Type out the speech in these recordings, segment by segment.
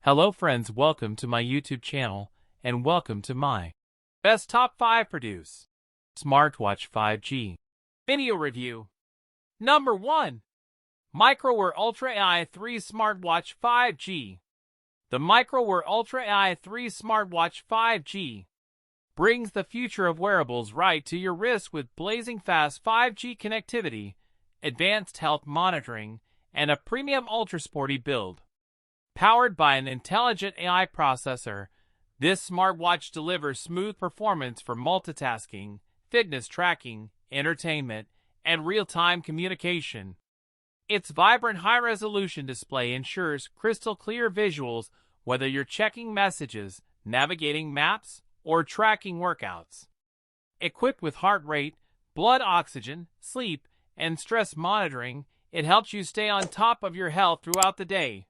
Hello friends, welcome to my YouTube channel and welcome to my Best Top 5 Produce Smartwatch 5G video review. Number 1. MicroWear Ultra AI 3 Smartwatch 5G. The MicroWear Ultra AI 3 Smartwatch 5G brings the future of wearables right to your wrist with blazing fast 5G connectivity, advanced health monitoring, and a premium ultra-sporty build. Powered by an intelligent AI processor, this smartwatch delivers smooth performance for multitasking, fitness tracking, entertainment, and real-time communication. Its vibrant high-resolution display ensures crystal-clear visuals whether you're checking messages, navigating maps, or tracking workouts. Equipped with heart rate, blood oxygen, sleep, and stress monitoring, it helps you stay on top of your health throughout the day.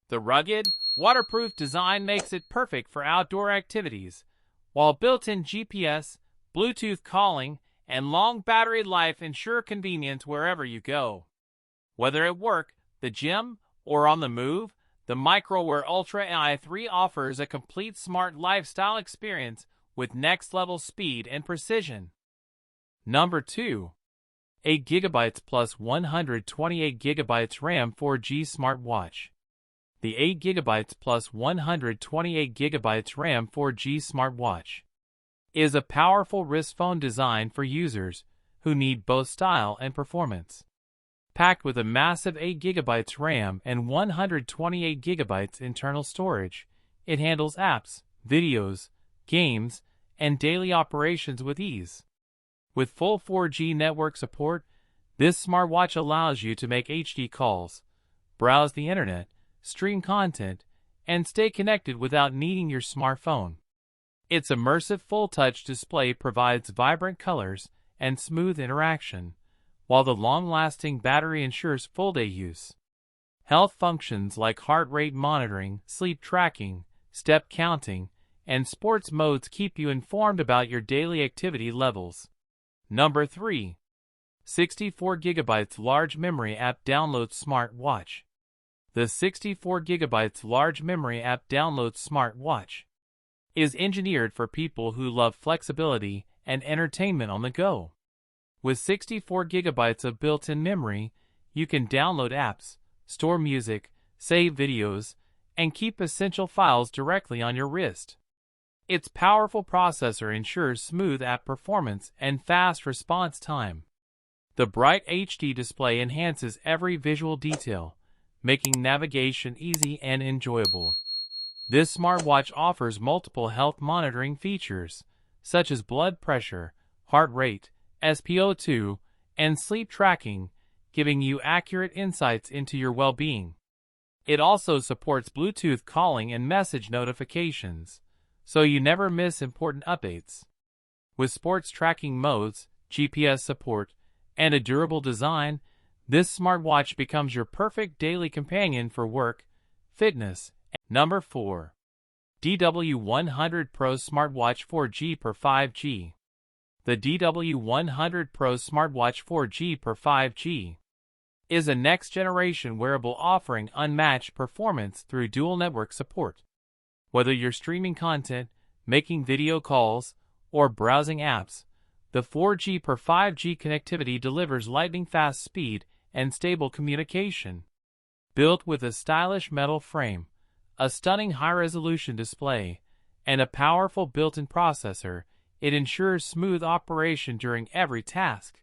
The rugged, waterproof design makes it perfect for outdoor activities, while built-in GPS, Bluetooth calling, and long battery life ensure convenience wherever you go. Whether at work, the gym, or on the move, the MicroWear Ultra AI 3 offers a complete smart lifestyle experience with next-level speed and precision. Number 2. 8GB plus 128GB RAM 4G Smartwatch. The 8GB plus 128GB RAM 4G smartwatch is a powerful wrist phone designed for users who need both style and performance. Packed with a massive 8GB RAM and 128GB internal storage, it handles apps, videos, games, and daily operations with ease. With full 4G network support, this smartwatch allows you to make HD calls, browse the internet, stream content, and stay connected without needing your smartphone. Its immersive full-touch display provides vibrant colors and smooth interaction, while the long-lasting battery ensures full-day use. Health functions like heart rate monitoring, sleep tracking, step counting, and sports modes keep you informed about your daily activity levels. Number 3. 64GB large memory app download smartwatch. The 64GB large memory app download smartwatch is engineered for people who love flexibility and entertainment on the go. With 64GB of built-in memory, you can download apps, store music, save videos, and keep essential files directly on your wrist. Its powerful processor ensures smooth app performance and fast response time. The bright HD display enhances every visual detail, making navigation easy and enjoyable. This smartwatch offers multiple health monitoring features, such as blood pressure, heart rate, SpO2, and sleep tracking, giving you accurate insights into your well-being. It also supports Bluetooth calling and message notifications, so you never miss important updates. With sports tracking modes, GPS support, and a durable design, this smartwatch becomes your perfect daily companion for work, fitness, and Number 4. DW100 Pro Smartwatch 4G per 5G. The DW100 Pro Smartwatch 4G per 5G is a next-generation wearable offering unmatched performance through dual network support. Whether you're streaming content, making video calls, or browsing apps, the 4G per 5G connectivity delivers lightning-fast speed and stable communication. Built with a stylish metal frame, a stunning high-resolution display, and a powerful built-in processor, it ensures smooth operation during every task.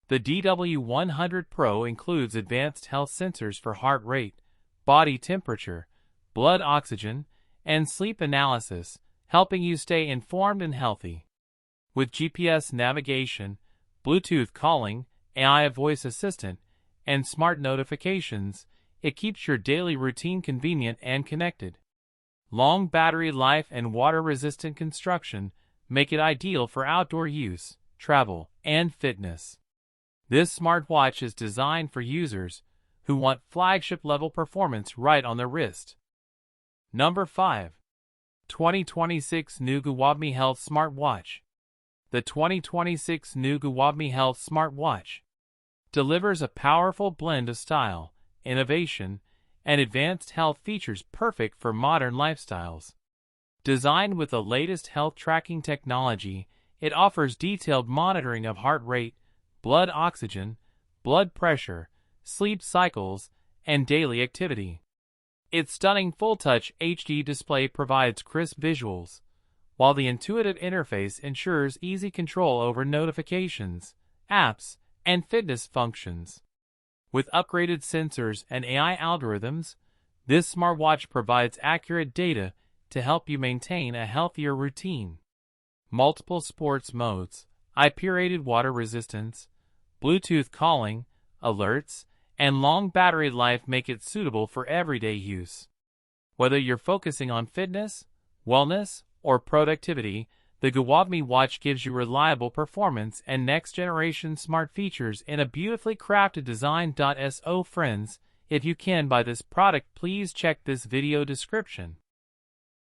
The DW100 Pro includes advanced health sensors for heart rate, body temperature, blood oxygen, and sleep analysis, helping you stay informed and healthy. With GPS navigation, Bluetooth calling, AI voice assistant, and smart notifications, it keeps your daily routine convenient and connected. Long battery life and water-resistant construction make it ideal for outdoor use, travel, and fitness. This smartwatch is designed for users who want flagship-level performance right on their wrist. Number 5. 2026 new Xiaomi Health Smartwatch. The 2026 new Xiaomi Health Smartwatch delivers a powerful blend of style, innovation, and advanced health features perfect for modern lifestyles. Designed with the latest health tracking technology, it offers detailed monitoring of heart rate, blood oxygen, blood pressure, sleep cycles, and daily activity. Its stunning full-touch HD display provides crisp visuals, while the intuitive interface ensures easy control over notifications, apps, and fitness functions. With upgraded sensors and AI algorithms, this smartwatch provides accurate data to help you maintain a healthier routine. Multiple sports modes, IP-rated water resistance, Bluetooth calling, alerts, and long battery life make it suitable for everyday use. Whether you're focusing on fitness, wellness, or productivity, the Gawami watch gives you reliable performance and next-generation smart features in a beautifully crafted design. So friends, if you can buy this product, please check this video description.